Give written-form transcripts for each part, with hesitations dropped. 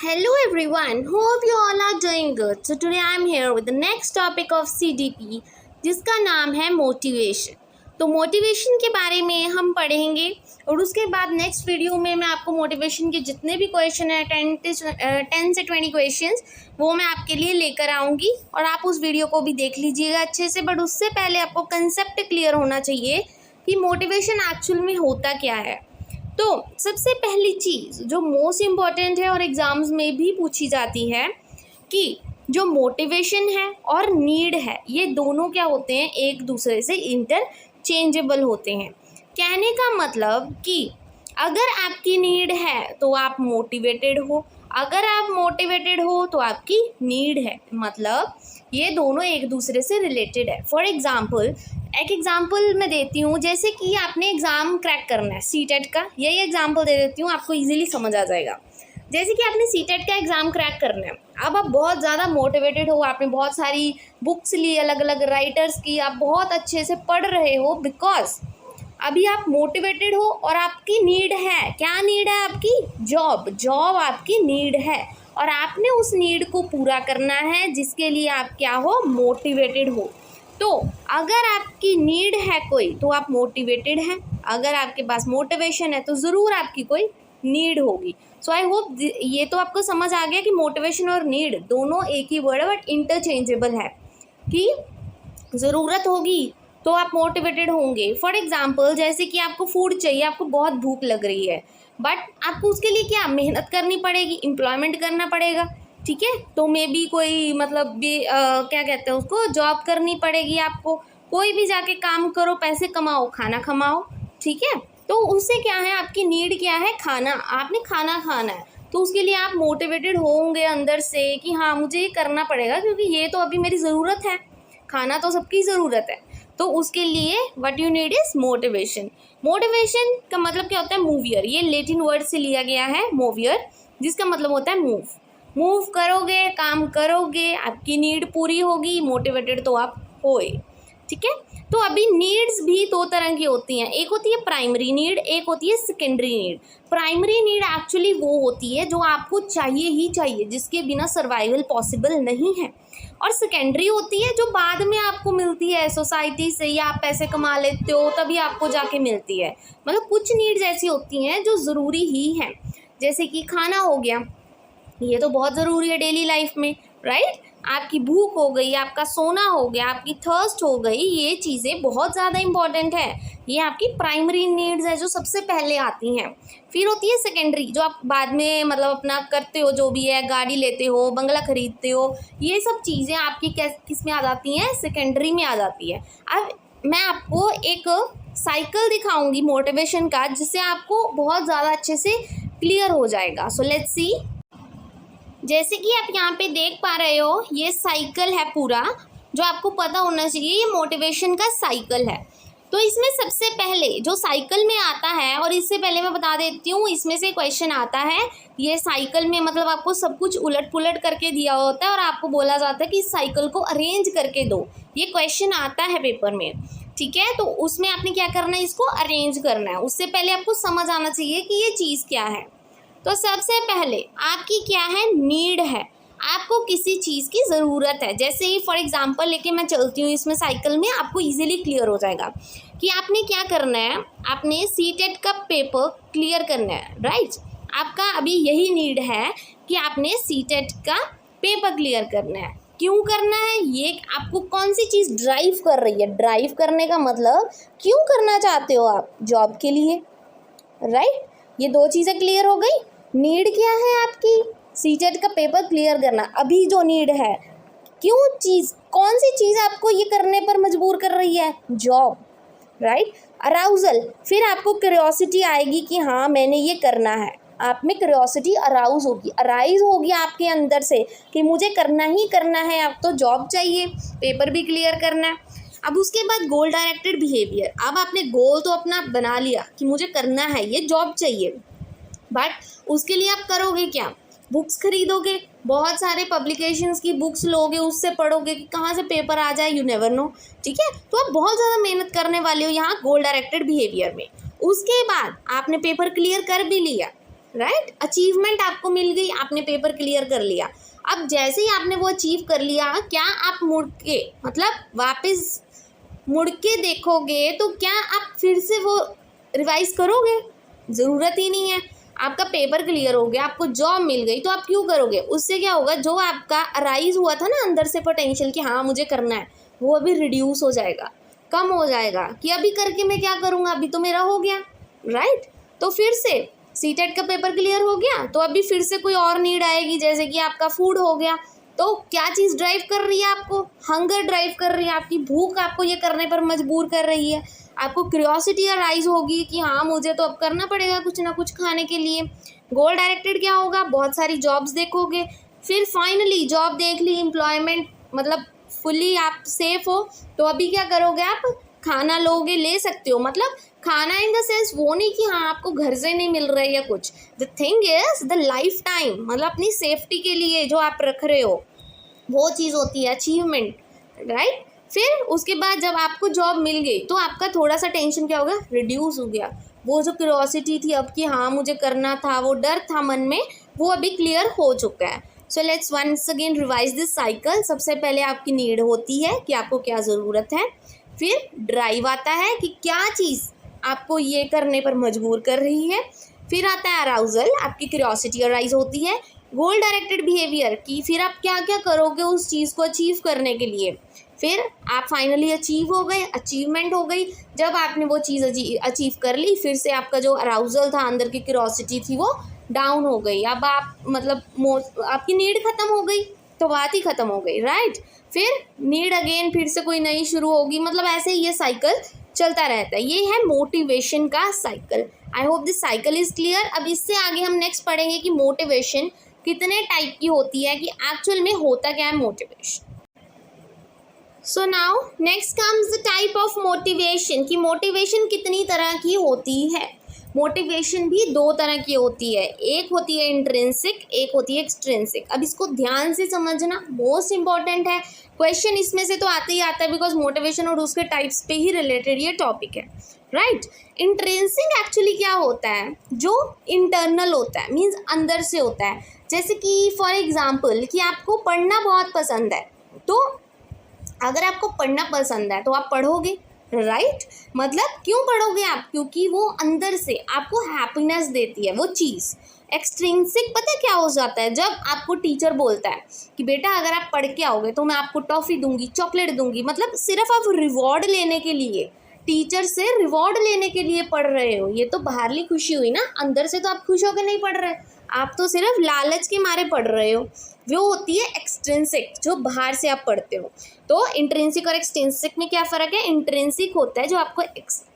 Hello everyone, hope you all are doing good. So today I am here with the next topic of CDP जिसका नाम है motivation. तो motivation के बारे में हम पढ़ेंगे और उसके बाद नेक्स्ट वीडियो में मैं आपको मोटिवेशन के जितने भी क्वेश्चन हैं 10 से 20 क्वेश्चंस वो मैं आपके लिए लेकर आऊँगी और आप उस वीडियो को भी देख लीजिएगा अच्छे से। बट उससे पहले आपको कंसेप्ट क्लियर होना चाहिए कि मोटिवेशन एक्चुअल में होता क्या है। तो सबसे पहली चीज़ जो मोस्ट इम्पॉर्टेंट है और एग्ज़ाम्स में भी पूछी जाती है कि जो मोटिवेशन है और नीड है ये दोनों क्या होते हैं, एक दूसरे से इंटरचेंजेबल होते हैं। कहने का मतलब कि अगर आपकी नीड है तो आप मोटिवेटेड हो, अगर आप मोटिवेटेड हो तो आपकी नीड है, मतलब ये दोनों एक दूसरे से रिलेटेड है। फॉर एग्ज़ाम्पल एक एग्जाम्पल मैं देती हूँ, जैसे कि आपने एग्ज़ाम क्रैक करना है सीटेट का, यही एग्जाम्पल दे देती हूँ, आपको इजीली समझ आ जाएगा। जैसे कि आपने सीटेट का एग्ज़ाम क्रैक करना है, अब आप बहुत ज़्यादा मोटिवेटेड हो, आपने बहुत सारी बुक्स ली अलग अलग राइटर्स की, आप बहुत अच्छे से पढ़ रहे हो बिकॉज अभी आप मोटिवेटेड हो और आपकी नीड है। क्या नीड है आपकी? जॉब आपकी नीड है और आपने उस नीड को पूरा करना है जिसके लिए आप क्या हो, मोटिवेटेड हो। तो अगर आपकी नीड है कोई तो आप मोटिवेटेड हैं, अगर आपके पास मोटिवेशन है तो ज़रूर आपकी कोई नीड होगी। सो आई होप ये तो आपको समझ आ गया कि मोटिवेशन और नीड दोनों एक ही वर्ड है बट इंटरचेंजेबल है, कि ज़रूरत होगी तो आप मोटिवेटेड होंगे। फॉर एग्ज़ाम्पल जैसे कि आपको फूड चाहिए, आपको बहुत भूख लग रही है बट आपको उसके लिए क्या मेहनत करनी पड़ेगी, एम्प्लॉयमेंट करना पड़ेगा, ठीक है। तो मे बी कोई मतलब भी क्या कहते हैं उसको, जॉब करनी पड़ेगी आपको, कोई भी जाके काम करो, पैसे कमाओ, खाना कमाओ, ठीक है। तो उससे क्या है, आपकी नीड क्या है, खाना, आपने खाना खाना है तो उसके लिए आप मोटिवेटेड होंगे अंदर से कि हाँ मुझे ये करना पड़ेगा क्योंकि ये तो अभी मेरी ज़रूरत है, खाना तो सबकी ज़रूरत है। तो उसके लिए what you need is motivation. Motivation का मतलब क्या होता है, मूवियर, ये लैटिन वर्ड से लिया गया है मूवियर, जिसका मतलब होता है मूव करोगे, काम करोगे, आपकी नीड पूरी होगी, मोटिवेटेड तो आप होए, ठीक है। तो अभी नीड्स भी दो तरह की होती हैं, एक होती है प्राइमरी नीड, एक होती है secondary need. Primary need actually वो होती है जो आपको चाहिए ही चाहिए, जिसके बिना सर्वाइवल पॉसिबल नहीं है, और सेकेंडरी होती है जो बाद में आपको मिलती है सोसाइटी से, या आप पैसे कमा लेते हो तभी आपको जाके मिलती है। मतलब कुछ नीड्स ऐसी होती हैं जो ज़रूरी ही हैं, जैसे कि खाना हो गया, ये तो बहुत ज़रूरी है डेली लाइफ में, राइट। आपकी भूख हो गई, आपका सोना हो गया, आपकी थर्स्ट हो गई, ये चीज़ें बहुत ज़्यादा इंपॉर्टेंट है। ये आपकी प्राइमरी नीड्स है जो सबसे पहले आती हैं। फिर होती है सेकेंडरी, जो आप बाद में मतलब अपना करते हो, जो भी है, गाड़ी लेते हो, बंगला खरीदते हो, ये सब चीज़ें आपकी किस में आ जाती हैं, सेकेंडरी में आ जाती है। अब मैं आपको एक साइकिल दिखाऊंगी मोटिवेशन का, जिससे आपको बहुत ज़्यादा अच्छे से क्लियर हो जाएगा। So let's see. जैसे कि आप यहाँ पे देख पा रहे हो, ये साइकिल है पूरा, जो आपको पता होना चाहिए, ये मोटिवेशन का साइकिल है। तो इसमें सबसे पहले जो साइकिल में आता है, और इससे पहले मैं बता देती हूँ, इसमें से क्वेश्चन आता है, ये साइकिल में मतलब आपको सब कुछ उलट पुलट करके दिया होता है और आपको बोला जाता है कि इस साइकिल को अरेंज करके दो, ये क्वेश्चन आता है पेपर में, ठीक है। तो उसमें आपने क्या करना है, इसको अरेंज करना है। उससे पहले आपको समझ आना चाहिए कि ये चीज़ क्या है। तो सबसे पहले आपकी क्या है, नीड है, आपको किसी चीज़ की ज़रूरत है। जैसे ही फॉर एग्जांपल लेके मैं चलती हूँ इसमें साइकिल में, आपको इजीली क्लियर हो जाएगा कि आपने क्या करना है, आपने सीटेट का पेपर क्लियर करना है, राइट। आपका अभी यही नीड है कि आपने सीटेट का पेपर क्लियर करना है। क्यों करना है, ये आपको कौन सी चीज़ ड्राइव कर रही है, ड्राइव करने का मतलब क्यों करना चाहते हो आप, जॉब के लिए, राइट। ये दो चीज़ें क्लियर हो गई। नीड क्या है आपकी, सीटेट का पेपर क्लियर करना, अभी जो नीड है, क्यों चीज़, कौन सी चीज़ आपको ये करने पर मजबूर कर रही है, जॉब, राइट। अराउजल, फिर आपको क्यूरियोसिटी आएगी कि हाँ मैंने ये करना है, आप में क्यूरियोसिटी अराइज होगी आपके अंदर से कि मुझे करना ही करना है, अब तो जॉब चाहिए, पेपर भी क्लियर करना है। अब उसके बाद गोल डायरेक्टेड बिहेवियर, अब आपने गोल तो अपना बना लिया कि मुझे करना है, ये जॉब चाहिए, बट उसके लिए आप करोगे क्या, बुक्स खरीदोगे, बहुत सारे पब्लिकेशंस की बुक्स लोगे, उससे पढ़ोगे कि कहाँ से पेपर आ जाए, यू नेवर नो, ठीक है। तो आप बहुत ज़्यादा मेहनत करने वाले हो यहाँ गोल डायरेक्टेड बिहेवियर में। उसके बाद आपने पेपर क्लियर कर भी लिया, राइट। अचीवमेंट आपको मिल गई, आपने पेपर क्लियर कर लिया। अब जैसे ही आपने वो अचीव कर लिया, क्या आप मुड़ के मतलब वापस मुड़ के देखोगे तो क्या आप फिर से वो रिवाइज करोगे? ज़रूरत ही नहीं है। आपका पेपर क्लियर हो गया, आपको जॉब मिल गई, तो आप क्यों करोगे? उससे क्या होगा, जो आपका अराइज हुआ था ना अंदर से पोटेंशियल कि हाँ मुझे करना है, वो अभी रिड्यूस हो जाएगा, कम हो जाएगा कि अभी करके मैं क्या करूँगा, अभी तो मेरा हो गया, राइट। तो फिर से सीटेट का पेपर क्लियर हो गया तो अभी फिर से कोई और नीड आएगी, जैसे कि आपका फूड हो गया। तो क्या चीज़ ड्राइव कर रही है आपको? हंगर ड्राइव कर रही है, आपकी भूख आपको ये करने पर मजबूर कर रही है। आपको क्यूरियोसिटी अराइज होगी कि हाँ मुझे तो अब करना पड़ेगा कुछ ना कुछ खाने के लिए। गोल डायरेक्टेड क्या होगा, बहुत सारी जॉब्स देखोगे, फिर फाइनली जॉब देख ली, एम्प्लॉयमेंट मतलब फुली आप सेफ हो, तो अभी क्या करोगे, आप खाना लोगे, ले सकते हो। मतलब खाना इन द सेंस वो नहीं कि हाँ आपको घर से नहीं मिल रहा है या कुछ। The thing is the life time, मतलब अपनी सेफ्टी के लिए जो आप रख रहे हो वो चीज़ होती है अचीवमेंट, राइट। फिर उसके बाद जब आपको जॉब मिल गई तो आपका थोड़ा सा टेंशन क्या होगा, रिड्यूस हो गया। वो जो क्यूरियोसिटी थी अब कि हाँ मुझे करना था, वो डर था मन में, वो अभी क्लियर हो चुका है। So let's once again revise this cycle. सबसे पहले आपकी नीड होती है कि आपको क्या ज़रूरत है, फिर ड्राइव आता है कि क्या चीज़ आपको ये करने पर मजबूर कर रही है, फिर आता है अराउजल, आपकी क्यूरियोसिटी अराइज होती है। गोल डायरेक्टेड बिहेवियर की फिर आप क्या क्या करोगे उस चीज़ को अचीव करने के लिए, फिर आप फाइनली अचीव हो गए, अचीवमेंट हो गई। जब आपने वो चीज़ अचीव कर ली, फिर से आपका जो अराउजल था, अंदर की क्यूरियोसिटी थी, वो डाउन हो गई। अब आप मतलब आपकी नीड ख़त्म हो गई तो बात ही ख़त्म हो गई, राइट। फिर नीड अगेन फिर से कोई नई शुरू होगी, मतलब ऐसे ही ये साइकिल चलता रहता है। ये है मोटिवेशन का cycle. I hope this cycle is clear. अब इससे आगे हम नेक्स्ट पढ़ेंगे कि मोटिवेशन कितने टाइप की होती है, कि एक्चुअल में होता क्या है motivation. So now next comes the type of motivation, कि मोटिवेशन कितनी तरह की होती है। मोटिवेशन भी दो तरह की होती है, एक होती है इंट्रिंसिक, एक होती है एक्सट्रिंसिक। अब इसको ध्यान से समझना मोस्ट इंपॉर्टेंट है, क्वेश्चन इसमें से तो आते ही आता है, बिकॉज मोटिवेशन और उसके टाइप्स पे ही रिलेटेड ये टॉपिक है, राइट। इंट्रिंसिक एक्चुअली क्या होता है, जो इंटरनल होता है, मीन्स अंदर से होता है। जैसे कि फॉर एग्जाम्पल कि आपको पढ़ना बहुत पसंद है, तो अगर आपको पढ़ना पसंद है तो आप पढ़ोगे, राइट। मतलब क्यों पढ़ोगे आप, क्योंकि वो अंदर से आपको हैप्पीनेस देती है वो चीज़। एक्सट्रिंसिक पता है क्या हो जाता है, जब आपको टीचर बोलता है कि बेटा अगर आप पढ़ के आओगे तो मैं आपको टॉफ़ी दूंगी, चॉकलेट दूंगी, मतलब सिर्फ आप रिवॉर्ड लेने के लिए, टीचर से रिवॉर्ड लेने के लिए पढ़ रहे हो। ये तो बाहरली खुशी हुई ना, अंदर से तो आप खुश होकर नहीं पढ़ रहे, आप तो सिर्फ लालच के मारे पढ़ रहे हो। वो होती है एक्सट्रिंसिक, जो बाहर से आप पढ़ते हो। तो इंट्रिंसिक और एक्सट्रिंसिक में क्या फ़र्क है, इंट्रिंसिक होता है जो आपको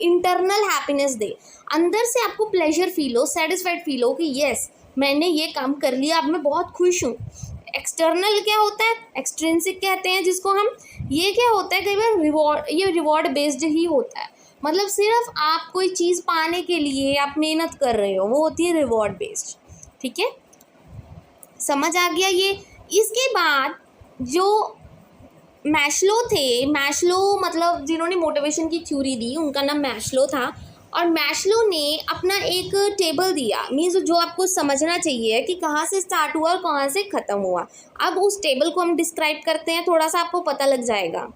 इंटरनल हैप्पीनेस दे, अंदर से आपको प्लेजर फील हो, सेटिस्फाइड फील हो कि येस मैंने ये काम कर लिया, अब मैं बहुत खुश हूँ। एक्सटर्नल क्या होता है, एक्सट्रिंसिक कहते हैं जिसको हम। ये क्या होता है, कई बार रिवॉर्ड, ये रिवॉर्ड बेस्ड ही होता है, मतलब सिर्फ आप कोई चीज़ पाने के लिए आप मेहनत कर रहे हो, वो होती है रिवॉर्ड बेस्ड, ठीक है। समझ आ गया ये। इसके बाद जो मैस्लो थे, मैस्लो मतलब जिन्होंने मोटिवेशन की थ्योरी दी, उनका नाम मैस्लो था। और मैस्लो ने अपना एक टेबल दिया, मीन्स जो आपको समझना चाहिए कि कहाँ से स्टार्ट हुआ और कहाँ से ख़त्म हुआ। अब उस टेबल को हम डिस्क्राइब करते हैं, थोड़ा सा आपको पता लग जाएगा।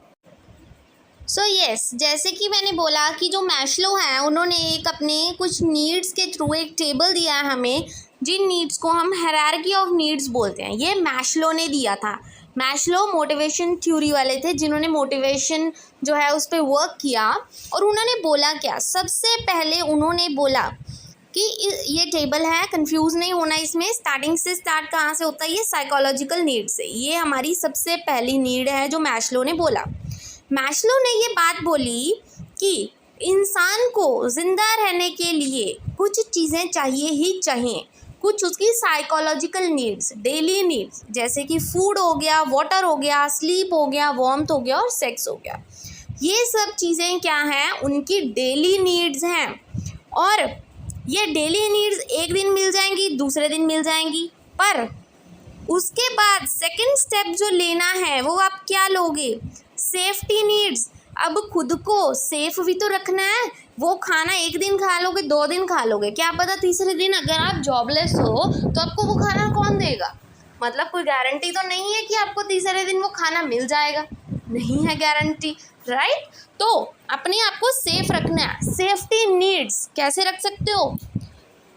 सो यस, जैसे कि मैंने बोला कि जो मैस्लो हैं उन्होंने एक अपने कुछ नीड्स के थ्रू एक टेबल दिया है हमें, जिन नीड्स को हम हायरार्की ऑफ नीड्स बोलते हैं। ये मैस्लो ने दिया था। मैस्लो मोटिवेशन थ्योरी वाले थे, जिन्होंने मोटिवेशन जो है उस पर वर्क किया। और उन्होंने बोला क्या, सबसे पहले उन्होंने बोला कि ये टेबल है, कंफ्यूज नहीं होना इसमें, स्टार्टिंग से स्टार्ट कहाँ से होता है, ये साइकोलॉजिकल नीड से। ये हमारी सबसे पहली नीड है जो मैस्लो ने बोला। मैस्लो ने ये बात बोली कि इंसान को ज़िंदा रहने के लिए कुछ चीज़ें चाहिए ही चाहिए, कुछ उसकी साइकोलॉजिकल नीड्स, डेली नीड्स, जैसे कि फूड हो गया, वाटर हो गया, स्लीप हो गया, वार्मथ हो गया और सेक्स हो गया। ये सब चीज़ें क्या हैं, उनकी डेली नीड्स हैं। और ये डेली नीड्स एक दिन मिल जाएंगी, दूसरे दिन मिल जाएंगी, पर उसके बाद सेकंड स्टेप जो लेना है वो आप क्या लोगे, सेफ्टी नीड्स। अब खुद को सेफ भी तो रखना है। वो खाना एक दिन खा लोगे, 2 दिन खा लोगे, क्या पता तीसरे दिन अगर आप जॉबलेस हो तो आपको वो खाना कौन देगा। मतलब कोई गारंटी तो नहीं है कि आपको तीसरे दिन वो खाना मिल जाएगा, नहीं है गारंटी, राइट। तो अपने आप को सेफ रखना है। सेफ्टी नीड्स कैसे रख सकते हो?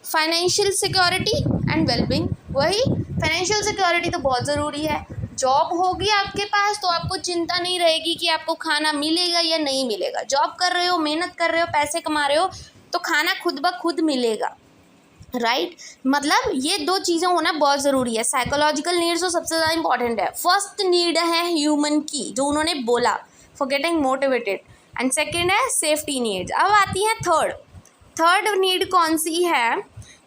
Financial security and wellbeing. वही फाइनेंशियल सिक्योरिटी तो बहुत ज़रूरी है। जॉब होगी आपके पास तो आपको चिंता नहीं रहेगी कि आपको खाना मिलेगा या नहीं मिलेगा। जॉब कर रहे हो, मेहनत कर रहे हो, पैसे कमा रहे हो, तो खाना खुद ब खुद मिलेगा, राइट। मतलब ये 2 चीज़ें होना बहुत ज़रूरी है। साइकोलॉजिकल नीड्स तो सबसे ज़्यादा इंपॉर्टेंट है। फर्स्ट नीड है ह्यूमन की, जो उन्होंने बोला, for getting motivated, and second है सेफ्टी नीड्स। अब आती है थर्ड नीड कौन सी है?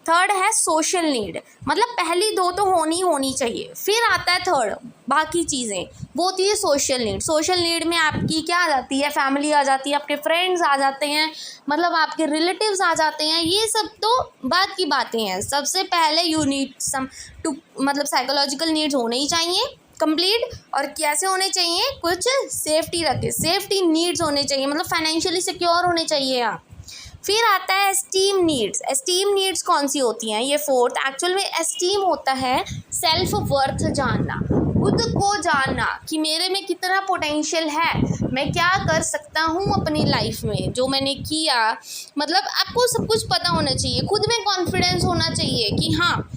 थर्ड है सोशल नीड। मतलब पहली 2 तो होनी चाहिए, फिर आता है थर्ड, बाकी चीज़ें वो होती है सोशल नीड। सोशल नीड में आपकी क्या आ जाती है? फैमिली आ जाती है, आपके फ्रेंड्स आ जाते हैं, मतलब आपके रिलेटिव्स आ जाते हैं। ये सब तो बात की बातें हैं। सबसे पहले यू नीड सम टू, मतलब साइकोलॉजिकल नीड्स होने ही चाहिए कंप्लीट। और कैसे होने चाहिए? कुछ सेफ्टी रखे, सेफ्टी नीड्स होने चाहिए, मतलब फाइनेंशियली सिक्योर होने चाहिए आप। फिर आता है एस्टीम नीड्स। एस्टीम नीड्स कौन सी होती हैं? ये फोर्थ। एक्चुअल में एस्टीम होता है सेल्फ वर्थ जानना, खुद को जानना कि मेरे में कितना पोटेंशियल है, मैं क्या कर सकता हूँ अपनी लाइफ में, जो मैंने किया। मतलब आपको सब कुछ पता होना चाहिए, खुद में कॉन्फिडेंस होना चाहिए कि हाँ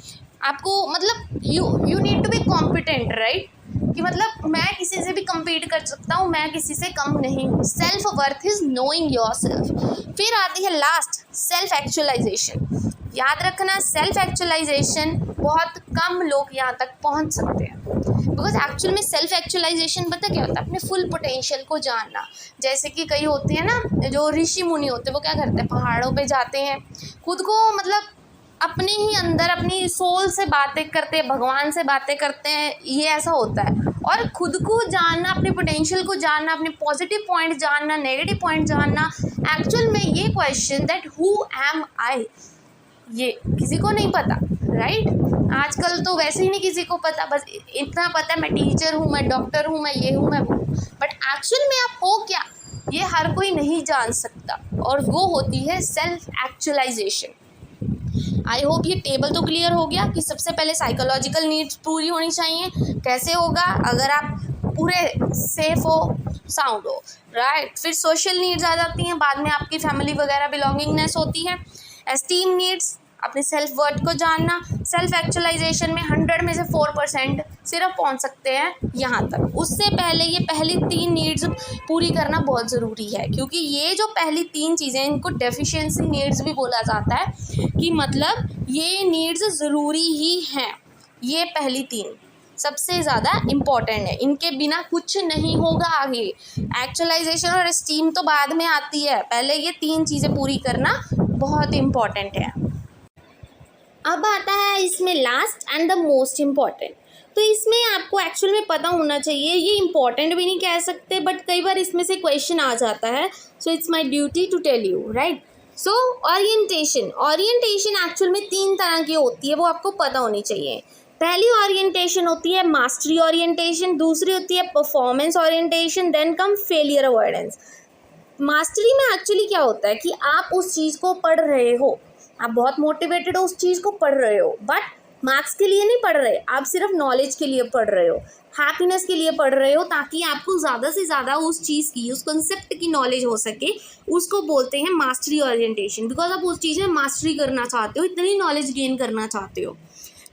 आपको, मतलब you need to be competent, right, कि मतलब मैं किसी से भी compete कर सकता हूँ, मैं किसी से कम नहीं हूँ। Self worth is knowing your self. फिर आती है लास्ट, सेल्फ एक्चुअलाइजेशन। याद रखना, सेल्फ एक्चुअलाइजेशन बहुत कम लोग यहाँ तक पहुँच सकते हैं, बिकॉज एक्चुअल में सेल्फ एक्चुअलाइजेशन पता क्या होता है? अपने फुल पोटेंशियल को जानना। जैसे कि कई होते हैं ना, जो ऋषि मुनि होते हैं, वो क्या करते हैं? पहाड़ों पे जाते हैं, खुद को मतलब अपने ही अंदर अपनी सोल से बातें करते हैं, भगवान से बातें करते हैं, ये ऐसा होता है। और खुद को जानना, अपने पोटेंशियल को जानना, अपने पॉजिटिव पॉइंट जानना, नेगेटिव पॉइंट जानना। एक्चुअल में ये क्वेश्चन दैट हु एम आई, ये किसी को नहीं पता, राइट। आजकल तो वैसे ही नहीं किसी को पता, बस इतना पता है मैं टीचर हूँ, मैं डॉक्टर हूँ, मैं ये हूँ, मैं वो हूँ। बट एक्चुअल में आप हो क्या, ये हर कोई नहीं जान सकता, और वो होती है सेल्फ एक्चुअलाइजेशन। आई होप ये टेबल तो क्लियर हो गया कि सबसे पहले साइकोलॉजिकल नीड्स पूरी होनी चाहिए। कैसे होगा? अगर आप पूरे सेफ हो, साउंड हो, राइट। फिर सोशल नीड्स आ जाती हैं, बाद में आपकी फैमिली वगैरह बिलोंगिंगनेस होती है। एस्टीम नीड्स, अपने सेल्फ वर्थ को जानना। सेल्फ एक्चुअलाइजेशन में 100 में से 4% सिर्फ पहुंच सकते हैं यहाँ तक। उससे पहले ये पहली 3 नीड्स पूरी करना बहुत ज़रूरी है, क्योंकि ये जो पहली 3 चीज़ें, इनको डेफिशिएंसी नीड्स भी बोला जाता है, कि मतलब ये नीड्स ज़रूरी ही हैं। ये पहली 3 सबसे ज़्यादा इम्पॉर्टेंट है, इनके बिना कुछ नहीं होगा आगे। एक्चुअलाइजेशन और एस्टीम तो बाद में आती है, पहले ये 3 चीज़ें पूरी करना बहुत इम्पॉर्टेंट है। अब आता है इसमें last and the most important. तो इसमें आपको एक्चुअल में पता होना चाहिए, ये इम्पॉर्टेंट भी नहीं कह सकते, बट कई बार इसमें से क्वेश्चन आ जाता है, so it's my duty to tell you, right. So orientation actual में 3 तरह की होती है, वो आपको पता होनी चाहिए। पहली ओरिएंटेशन होती है मास्टरी ओरिएंटेशन, दूसरी होती है performance orientation, then come failure avoidance. Mastery में एक्चुअली क्या होता है कि आप उस चीज़ को पढ़ रहे हो, आप बहुत मोटिवेटेड हो, उस चीज़ को पढ़ रहे हो, बट मार्क्स के लिए नहीं पढ़ रहे, आप सिर्फ नॉलेज के लिए पढ़ रहे हो, हैप्पीनेस के लिए पढ़ रहे हो, ताकि आपको ज़्यादा से ज़्यादा उस चीज़ की, उस कंसेप्ट की नॉलेज हो सके। उसको बोलते हैं मास्टरी ओरिएंटेशन, बिकॉज आप उस चीज़ में मास्टरी करना चाहते हो, इतनी नॉलेज गेन करना चाहते हो।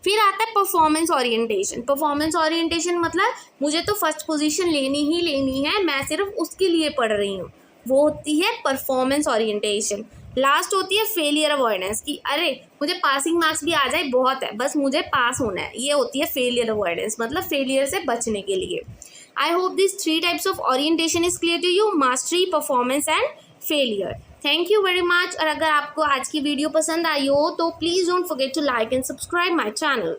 फिर आता है परफॉर्मेंस ओरिएंटेशन। परफॉर्मेंस ओरिएंटेशन मतलब मुझे तो फर्स्ट पोजीशन लेनी ही लेनी है, मैं सिर्फ उसके लिए पढ़ रही हूँ, वो होती है परफॉर्मेंस ओरिएंटेशन। लास्ट होती है फेलियर अवॉइडेंस, कि अरे मुझे पासिंग मार्क्स भी आ जाए बहुत है, बस मुझे पास होना है, ये होती है फेलियर अवॉइडेंस, मतलब फेलियर से बचने के लिए। I hope this 3 types of orientation is clear to you, mastery, performance and failure. Thank you very much. और अगर आपको आज की वीडियो पसंद आई हो तो please don't forget to like and subscribe my channel.